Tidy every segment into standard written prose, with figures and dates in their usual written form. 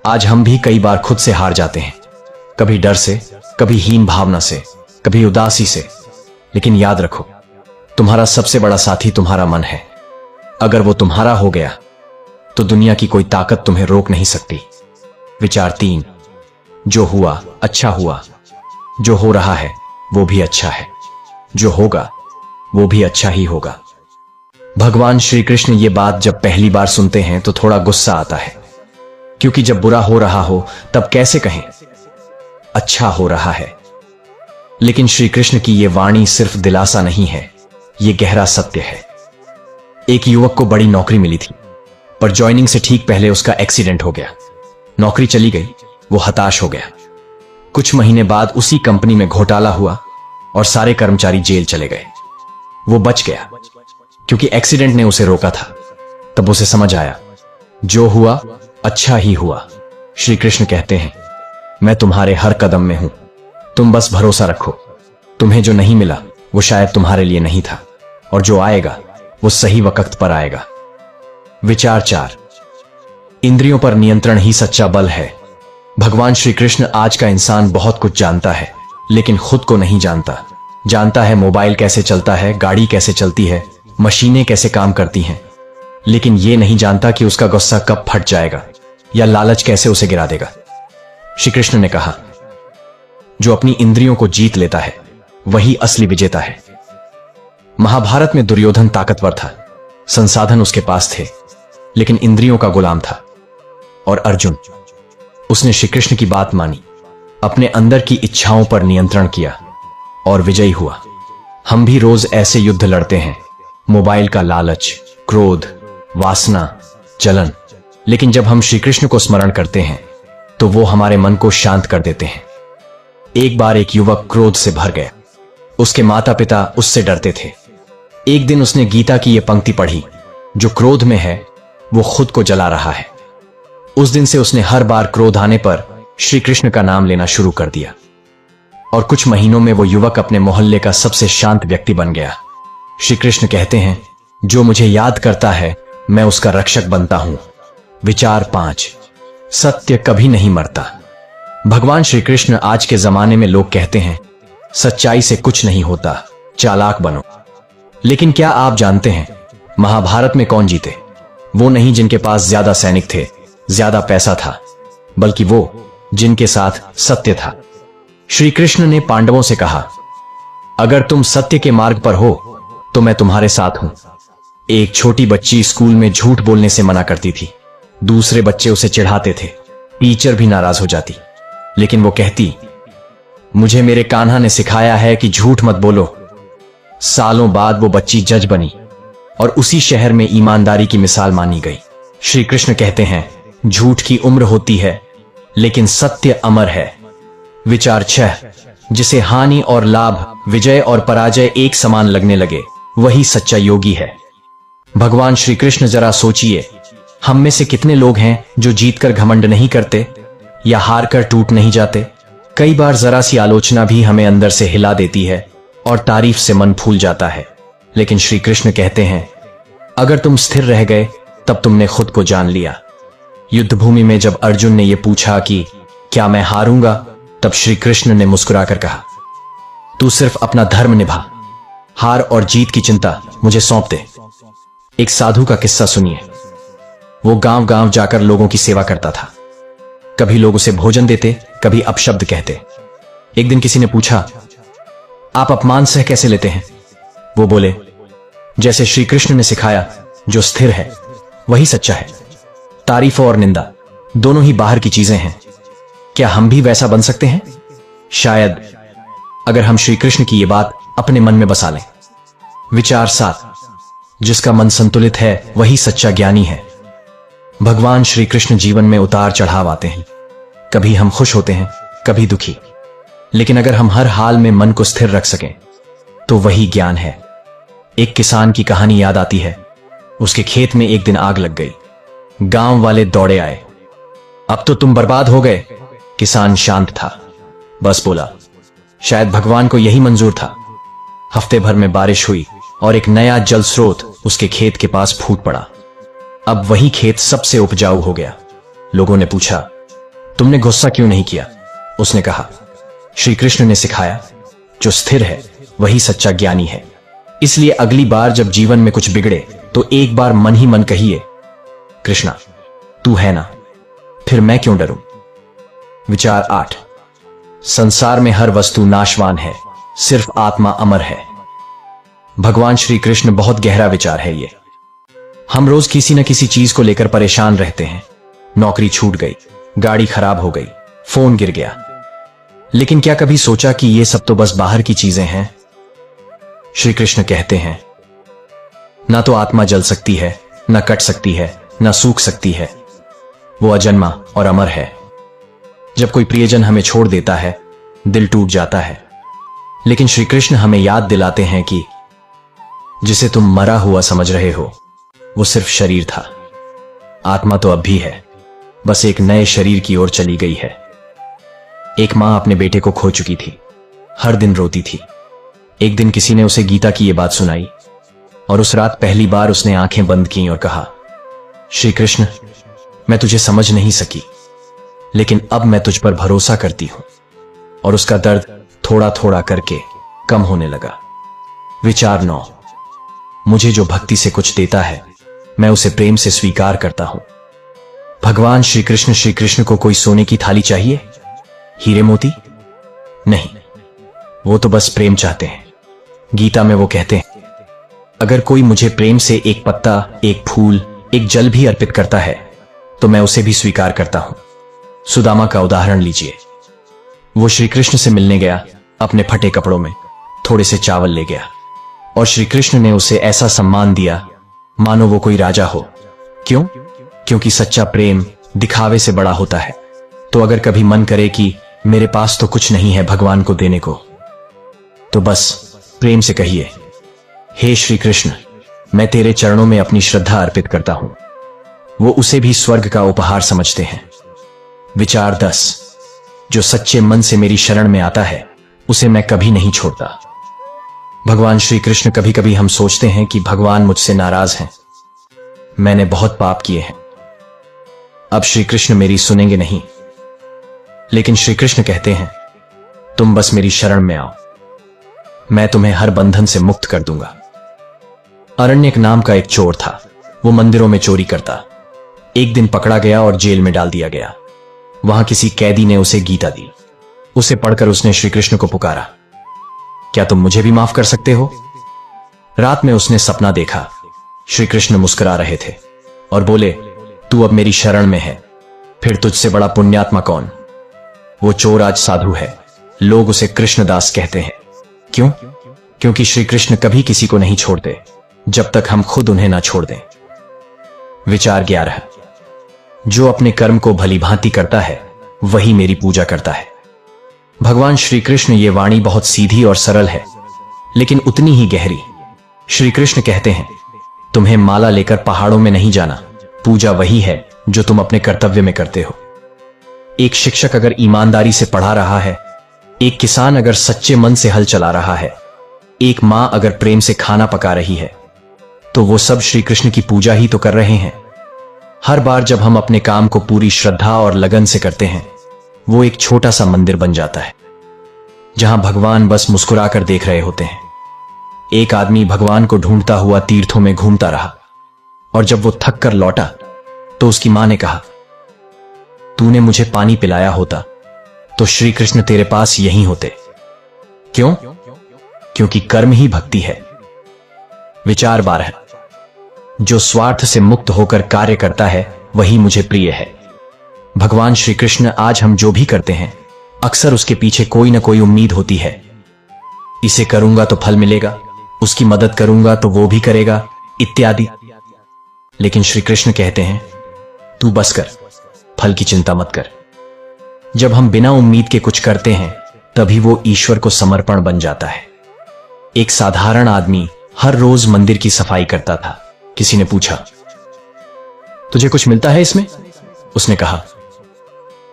आज हम भी कई बार खुद से हार जाते हैं, कभी डर से, कभी हीन भावना से, कभी उदासी से। लेकिन याद रखो, तुम्हारा सबसे बड़ा साथी तुम्हारा मन है। अगर वो तुम्हारा हो गया तो दुनिया की कोई ताकत तुम्हें रोक नहीं सकती। विचार 3, जो हुआ अच्छा हुआ, जो हो रहा है वो भी अच्छा है, जो होगा वो भी अच्छा ही होगा। भगवान श्री कृष्ण ये बात जब पहली बार सुनते हैं तो थोड़ा गुस्सा आता है, क्योंकि जब बुरा हो रहा हो तब कैसे कहें अच्छा हो रहा है। लेकिन श्री कृष्ण की यह वाणी सिर्फ दिलासा नहीं है, यह गहरा सत्य है। एक युवक को बड़ी नौकरी मिली थी, पर ज्वाइनिंग से ठीक पहले उसका एक्सीडेंट हो गया। नौकरी चली गई, वो हताश हो गया। कुछ महीने बाद उसी कंपनी में घोटाला हुआ और सारे कर्मचारी जेल चले गए। वो बच गया क्योंकि एक्सीडेंट ने उसे रोका था। तब उसे समझ आया, जो हुआ अच्छा ही हुआ। श्री कृष्ण कहते हैं, मैं तुम्हारे हर कदम में हूं, तुम बस भरोसा रखो। तुम्हें जो नहीं मिला वो शायद तुम्हारे लिए नहीं था, और जो आएगा वो सही वक्त पर आएगा। विचार 4, इंद्रियों पर नियंत्रण ही सच्चा बल है। भगवान श्री कृष्ण आज का इंसान बहुत कुछ जानता है, लेकिन खुद को नहीं जानता। जानता है मोबाइल कैसे चलता है, गाड़ी कैसे चलती है, मशीनें कैसे काम करती हैं, लेकिन यह नहीं जानता कि उसका गुस्सा कब फट जाएगा या लालच कैसे उसे गिरा देगा। श्री कृष्ण ने कहा, जो अपनी इंद्रियों को जीत लेता है वही असली विजेता है। महाभारत में दुर्योधन ताकतवर था, संसाधन उसके पास थे, लेकिन इंद्रियों का गुलाम था। और अर्जुन, उसने श्री कृष्ण की बात मानी, अपने अंदर की इच्छाओं पर नियंत्रण किया और विजयी हुआ। हम भी रोज ऐसे युद्ध लड़ते हैं, मोबाइल का लालच, क्रोध, वासना, जलन। लेकिन जब हम श्री कृष्ण को स्मरण करते हैं तो वो हमारे मन को शांत कर देते हैं। एक बार एक युवक क्रोध से भर गया। उसके माता पिता उससे डरते थे। एक दिन उसने गीता की यह पंक्ति पढ़ी, जो क्रोध में है वो खुद को जला रहा है। उस दिन से उसने हर बार क्रोध आने पर श्री कृष्ण का नाम लेना शुरू कर दिया, और कुछ महीनों में वो युवक अपने मोहल्ले का सबसे शांत व्यक्ति बन गया। श्री कृष्ण कहते हैं, जो मुझे याद करता है मैं उसका रक्षक बनता हूं। विचार 5, सत्य कभी नहीं मरता। भगवान श्री कृष्ण आज के जमाने में लोग कहते हैं, सच्चाई से कुछ नहीं होता, चालाक बनो। लेकिन क्या आप जानते हैं महाभारत में कौन जीते? वो नहीं जिनके पास ज्यादा सैनिक थे, ज्यादा पैसा था, बल्कि वो जिनके साथ सत्य था। श्री कृष्ण ने पांडवों से कहा, अगर तुम सत्य के मार्ग पर हो तो मैं तुम्हारे साथ हूं। एक छोटी बच्ची स्कूल में झूठ बोलने से मना करती थी। दूसरे बच्चे उसे चिढ़ाते थे, टीचर भी नाराज हो जाती, लेकिन वो कहती, मुझे मेरे कान्हा ने सिखाया है कि झूठ मत बोलो। सालों बाद वो बच्ची जज बनी और उसी शहर में ईमानदारी की मिसाल मानी गई। श्री कृष्ण कहते हैं, झूठ की उम्र होती है लेकिन सत्य अमर है। विचार 6, जिसे हानि और लाभ, विजय और पराजय एक समान लगने लगे वही सच्चा योगी है। भगवान श्री कृष्ण, जरा सोचिए, हम में से कितने लोग हैं जो जीतकर घमंड नहीं करते या हार कर टूट नहीं जाते? कई बार जरा सी आलोचना भी हमें अंदर से हिला देती है और तारीफ से मन फूल जाता है। लेकिन श्री कृष्ण कहते हैं, अगर तुम स्थिर रह गए तब तुमने खुद को जान लिया। युद्ध भूमि में जब अर्जुन ने यह पूछा कि क्या मैं हारूंगा, तब श्री कृष्ण ने मुस्कुराकर कहा, तू सिर्फ अपना धर्म निभा, हार और जीत की चिंता मुझे सौंप दे। एक साधु का किस्सा सुनिए। वो गांव गांव जाकर लोगों की सेवा करता था। कभी लोग उसे भोजन देते, कभी अपशब्द कहते। एक दिन किसी ने पूछा, आप अपमान सह कैसे लेते हैं? वो बोले, जैसे श्री कृष्ण ने सिखाया, जो स्थिर है वही सच्चा है। तारीफ और निंदा दोनों ही बाहर की चीजें हैं। क्या हम भी वैसा बन सकते हैं? शायद, अगर हम श्री कृष्ण की ये बात अपने मन में बसा लें। विचार 7, जिसका मन संतुलित है वही सच्चा ज्ञानी है। भगवान श्री कृष्ण जीवन में उतार चढ़ाव आते हैं। कभी हम खुश होते हैं, कभी दुखी, लेकिन अगर हम हर हाल में मन को स्थिर रख सकें तो वही ज्ञान है। एक किसान की कहानी याद आती है। उसके खेत में एक दिन आग लग गई। गांव वाले दौड़े आए। अब तो तुम बर्बाद हो गए। किसान शांत था, बस बोला, शायद भगवान को यही मंजूर था। हफ्ते भर में बारिश हुई और एक नया जल स्रोत उसके खेत के पास फूट पड़ा। अब वही खेत सबसे उपजाऊ हो गया। लोगों ने पूछा, तुमने गुस्सा क्यों नहीं किया? उसने कहा। श्री कृष्ण ने सिखाया, जो स्थिर है वही सच्चा ज्ञानी है। इसलिए अगली बार जब जीवन में कुछ बिगड़े तो एक बार मन ही मन कहिए, कृष्णा तू है ना, फिर मैं क्यों डरूं। विचार 8। संसार में हर वस्तु नाशवान है, सिर्फ आत्मा अमर है। भगवान श्री कृष्ण बहुत गहरा विचार है ये। हम रोज किसी न किसी चीज को लेकर परेशान रहते हैं। नौकरी छूट गई, गाड़ी खराब हो गई, फोन गिर गया। लेकिन क्या कभी सोचा कि ये सब तो बस बाहर की चीजें हैं? श्री कृष्ण कहते हैं, ना तो आत्मा जल सकती है, ना कट सकती है, ना सूख सकती है। वो अजन्मा और अमर है। जब कोई प्रियजन हमें छोड़ देता है, दिल टूट जाता है। लेकिन श्री कृष्ण हमें याद दिलाते हैं कि जिसे तुम मरा हुआ समझ रहे हो, वो सिर्फ शरीर था। आत्मा तो अब भी है, बस एक नए शरीर की ओर चली गई है। एक मां अपने बेटे को खो चुकी थी, हर दिन रोती थी। एक दिन किसी ने उसे गीता की यह बात सुनाई और उस रात पहली बार उसने आंखें बंद की और कहा, श्री कृष्ण मैं तुझे समझ नहीं सकी, लेकिन अब मैं तुझ पर भरोसा करती हूं। और उसका दर्द थोड़ा थोड़ा करके कम होने लगा। विचार 9। मुझे जो भक्ति से कुछ देता है, मैं उसे प्रेम से स्वीकार करता हूं। भगवान श्री कृष्ण को कोई सोने की थाली चाहिए, हीरे मोती नहीं, वो तो बस प्रेम चाहते हैं। गीता में वो कहते हैं, अगर कोई मुझे प्रेम से एक पत्ता, एक फूल, एक जल भी अर्पित करता है तो मैं उसे भी स्वीकार करता हूं। सुदामा का उदाहरण लीजिए। वो श्री कृष्ण से मिलने गया, अपने फटे कपड़ों में थोड़े से चावल ले गया और श्री कृष्ण ने उसे ऐसा सम्मान दिया मानो वो कोई राजा हो। क्यों? क्योंकि सच्चा प्रेम दिखावे से बड़ा होता है। तो अगर कभी मन करे कि मेरे पास तो कुछ नहीं है भगवान को देने को, तो बस प्रेम से कहिए, हे श्री कृष्ण मैं तेरे चरणों में अपनी श्रद्धा अर्पित करता हूं। वो उसे भी स्वर्ग का उपहार समझते हैं। विचार 10। जो सच्चे मन से मेरी शरण में आता है उसे मैं कभी नहीं छोड़ता। भगवान श्री कृष्ण, कभी कभी हम सोचते हैं कि भगवान मुझसे नाराज हैं, मैंने बहुत पाप किए हैं, अब श्री कृष्ण मेरी सुनेंगे नहीं। लेकिन श्री कृष्ण कहते हैं, तुम बस मेरी शरण में आओ, मैं तुम्हें हर बंधन से मुक्त कर दूंगा। अरण्यक नाम का एक चोर था। वो मंदिरों में चोरी करता। एक दिन पकड़ा गया और जेल में डाल दिया गया। वहां किसी कैदी ने उसे गीता दी। उसे पढ़कर उसने श्री कृष्ण को पुकारा, क्या तुम मुझे भी माफ कर सकते हो? रात में उसने सपना देखा, श्री कृष्ण मुस्कुरा रहे थे और बोले, तू अब मेरी शरण में है, फिर तुझसे बड़ा पुण्यात्मा कौन? वो चोर आज साधु है, लोग उसे कृष्णदास कहते हैं। क्यों? क्योंकि श्री कृष्ण कभी किसी को नहीं छोड़ते जब तक हम खुद उन्हें ना छोड़ दें। विचार 11। जो अपने कर्म को भली भांति करता है वही मेरी पूजा करता है। भगवान श्री कृष्ण, ये वाणी बहुत सीधी और सरल है लेकिन उतनी ही गहरी। श्री कृष्ण कहते हैं, तुम्हें माला लेकर पहाड़ों में नहीं जाना, पूजा वही है जो तुम अपने कर्तव्य में करते हो। एक शिक्षक अगर ईमानदारी से पढ़ा रहा है, एक किसान अगर सच्चे मन से हल चला रहा है, एक मां अगर प्रेम से खाना पका रही है, तो वो सब श्री कृष्ण की पूजा ही तो कर रहे हैं। हर बार जब हम अपने काम को पूरी श्रद्धा और लगन से करते हैं, वो एक छोटा सा मंदिर बन जाता है जहां भगवान बस मुस्कुराकर देख रहे होते हैं। एक आदमी भगवान को ढूंढता हुआ तीर्थों में घूमता रहा और जब वो थक कर लौटा तो उसकी मां ने कहा, तूने मुझे पानी पिलाया होता तो श्री कृष्ण तेरे पास यहीं होते। क्यों? क्योंकि कर्म ही भक्ति है। विचार 12। जो स्वार्थ से मुक्त होकर कार्य करता है वही मुझे प्रिय है। भगवान श्री कृष्ण, आज हम जो भी करते हैं अक्सर उसके पीछे कोई ना कोई उम्मीद होती है। इसे करूंगा तो फल मिलेगा, उसकी मदद करूंगा तो वो भी करेगा, इत्यादि। लेकिन श्री कृष्ण कहते हैं, तू बस कर, फल की चिंता मत कर। जब हम बिना उम्मीद के कुछ करते हैं तभी वो ईश्वर को समर्पण बन जाता है। एक साधारण आदमी हर रोज मंदिर की सफाई करता था। किसी ने पूछा, तुझे कुछ मिलता है इसमें? उसने कहा,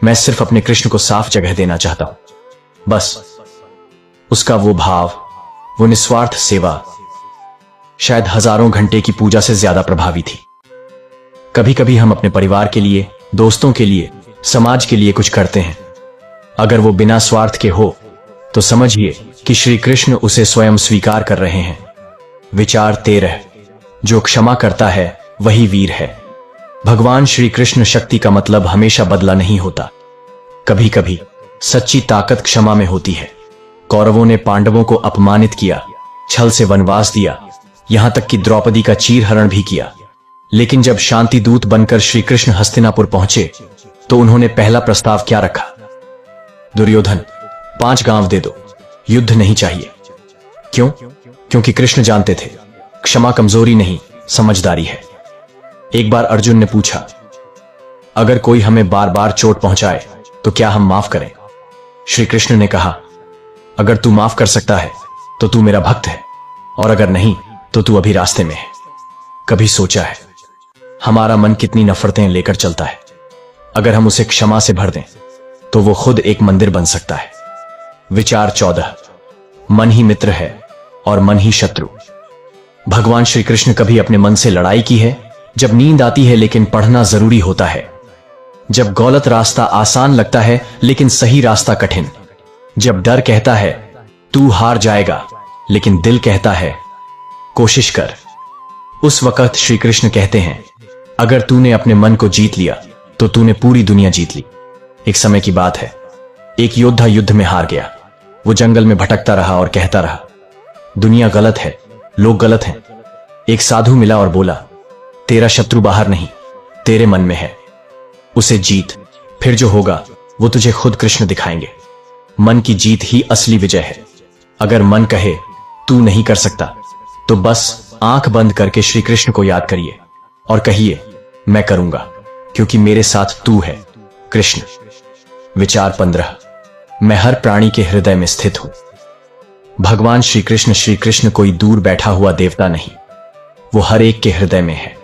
मैं सिर्फ अपने कृष्ण को साफ जगह देना चाहता हूं, बस। उसका वो भाव, वो निस्वार्थ सेवा शायद हजारों घंटे की पूजा से ज्यादा प्रभावी थी। कभी कभी हम अपने परिवार के लिए, दोस्तों के लिए समाज के लिए कुछ करते हैं, अगर वो बिना स्वार्थ के हो तो समझिए कि श्री कृष्ण उसे स्वयं स्वीकार कर रहे हैं। विचार 13। जो क्षमा करता है वही वीर है। भगवान श्री कृष्ण शक्ति का मतलब हमेशा बदला नहीं होता। कभी कभी सच्ची ताकत क्षमा में होती है। कौरवों ने पांडवों को अपमानित किया, छल से वनवास दिया, यहां तक कि द्रौपदी का चीरहरण भी किया। लेकिन जब शांति दूत बनकर श्री कृष्ण हस्तिनापुर पहुंचे तो उन्होंने पहला प्रस्ताव क्या रखा? दुर्योधन, 5 गांव दे दो, युद्ध नहीं चाहिए। क्यों? क्योंकि कृष्ण जानते थे क्षमा कमजोरी नहीं, समझदारी है। एक बार अर्जुन ने पूछा, अगर कोई हमें बार बार चोट पहुंचाए तो क्या हम माफ करें? श्री कृष्ण ने कहा, अगर तू माफ कर सकता है तो तू मेरा भक्त है, और अगर नहीं तो तू अभी रास्ते में है। कभी सोचा है हमारा मन कितनी नफरतें लेकर चलता है? अगर हम उसे क्षमा से भर दें तो वो खुद एक मंदिर बन सकता है। विचार 14। मन ही मित्र है और मन ही शत्रु। भगवान श्री कृष्ण कभी अपने मन से लड़ाई की है? जब नींद आती है लेकिन पढ़ना जरूरी होता है, जब गलत रास्ता आसान लगता है लेकिन सही रास्ता कठिन, जब डर कहता है तू हार जाएगा लेकिन दिल कहता है कोशिश कर, उस वक्त श्री कृष्ण कहते हैं, अगर तूने अपने मन को जीत लिया तो तूने पूरी दुनिया जीत ली। एक समय की बात है, एक योद्धा युद्ध में हार गया। वो जंगल में भटकता रहा और कहता रहा, दुनिया गलत है, लोग गलत हैं। एक साधु मिला और बोला, तेरा शत्रु बाहर नहीं, तेरे मन में है, उसे जीत, फिर जो होगा वो तुझे खुद कृष्ण दिखाएंगे। मन की जीत ही असली विजय है। अगर मन कहे तू नहीं कर सकता तो बस आंख बंद करके श्री कृष्ण को याद करिए और कहिए, मैं करूंगा क्योंकि मेरे साथ तू है कृष्ण। विचार 15। मैं हर प्राणी के हृदय में स्थित हूं। भगवान श्री कृष्ण कोई दूर बैठा हुआ देवता नहीं, वो हर एक के हृदय में है।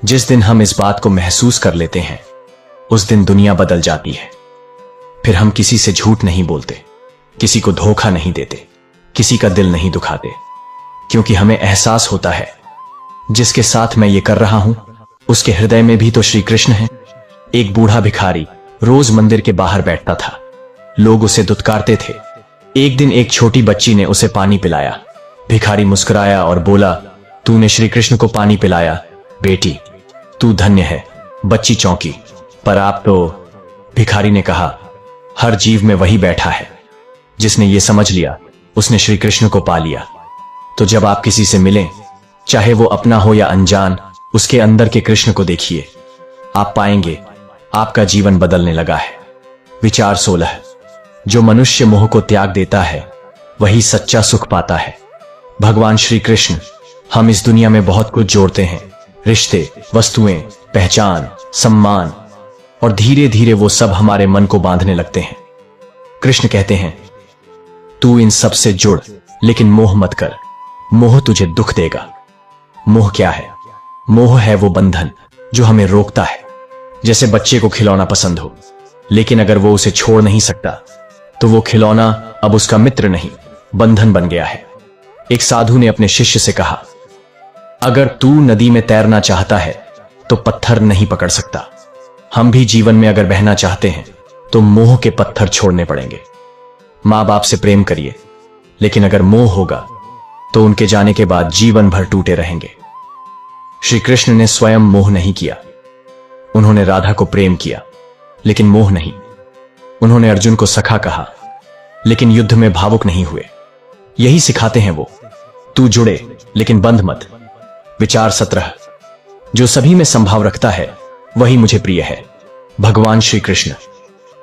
जिस दिन हम इस बात को महसूस कर लेते हैं उस दिन दुनिया बदल जाती है। फिर हम किसी से झूठ नहीं बोलते, किसी को धोखा नहीं देते, किसी का दिल नहीं दुखाते, क्योंकि हमें एहसास होता है जिसके साथ मैं ये कर रहा हूं उसके हृदय में भी तो श्री कृष्ण है। एक बूढ़ा भिखारी रोज मंदिर के बाहर बैठता था। लोग उसे दुत्कारते थे। एक दिन एक छोटी बच्ची ने उसे पानी पिलाया। भिखारी मुस्कुराया और बोला, तूने श्री कृष्ण को पानी पिलाया, बेटी तू धन्य है। बच्ची चौंकी, पर आप तो? भिखारी ने कहा, हर जीव में वही बैठा है, जिसने ये समझ लिया उसने श्री कृष्ण को पा लिया। तो जब आप किसी से मिलें, चाहे वो अपना हो या अनजान, उसके अंदर के कृष्ण को देखिए, आप पाएंगे आपका जीवन बदलने लगा है। विचार 16। जो मनुष्य मोह को त्याग देता है वही सच्चा सुख पाता है। भगवान श्री कृष्ण हम इस दुनिया में बहुत कुछ जोड़ते हैं, रिश्ते, वस्तुएं, पहचान, सम्मान, और धीरे धीरे वो सब हमारे मन को बांधने लगते हैं। कृष्ण कहते हैं, तू इन सब से जुड़ लेकिन मोह मत कर, मोह तुझे दुख देगा। मोह क्या है? मोह है वो बंधन जो हमें रोकता है। जैसे बच्चे को खिलौना पसंद हो, लेकिन अगर वो उसे छोड़ नहीं सकता तो वो खिलौना अब उसका मित्र नहीं, बंधन बन गया है। एक साधु ने अपने शिष्य से कहा, अगर तू नदी में तैरना चाहता है तो पत्थर नहीं पकड़ सकता। हम भी जीवन में अगर बहना चाहते हैं तो मोह के पत्थर छोड़ने पड़ेंगे। मां बाप से प्रेम करिए, लेकिन अगर मोह होगा तो उनके जाने के बाद जीवन भर टूटे रहेंगे। श्री कृष्ण ने स्वयं मोह नहीं किया, उन्होंने राधा को प्रेम किया लेकिन मोह नहीं। उन्होंने अर्जुन को सखा कहा लेकिन युद्ध में भावुक नहीं हुए। यही सिखाते हैं वो, तू जुड़े लेकिन बंध मत। विचार 17। जो सभी में संभाव रखता है वही मुझे प्रिय है। भगवान श्री कृष्ण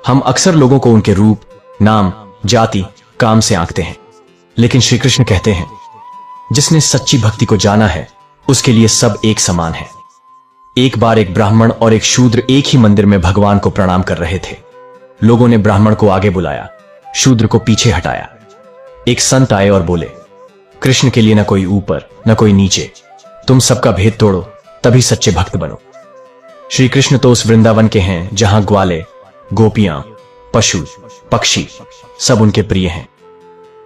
हम अक्सर लोगों को उनके रूप, नाम, जाति, काम से आंकते हैं, लेकिन श्री कृष्ण कहते हैं, जिसने सच्ची भक्ति को जाना है उसके लिए सब एक समान है। एक बार एक ब्राह्मण और एक शूद्र एक ही मंदिर में भगवान को प्रणाम कर रहे थे। लोगों ने ब्राह्मण को आगे बुलाया, शूद्र को पीछे हटाया। एक संत आए और बोले, कृष्ण के लिए न कोई ऊपर न कोई नीचे, तुम सबका भेद तोड़ो तभी सच्चे भक्त बनो। श्री कृष्ण तो उस वृंदावन के हैं जहां ग्वाले, गोपियां, पशु, पक्षी सब उनके प्रिय हैं।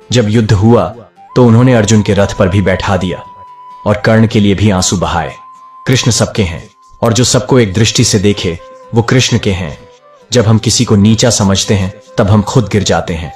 जब युद्ध हुआ तो उन्होंने अर्जुन के रथ पर भी बैठा दिया और कर्ण के लिए भी आंसू बहाए। कृष्ण सबके हैं और जो सबको एक दृष्टि से देखे वो कृष्ण के हैं। जब हम किसी को नीचा समझते हैं तब हम खुद गिर जाते हैं।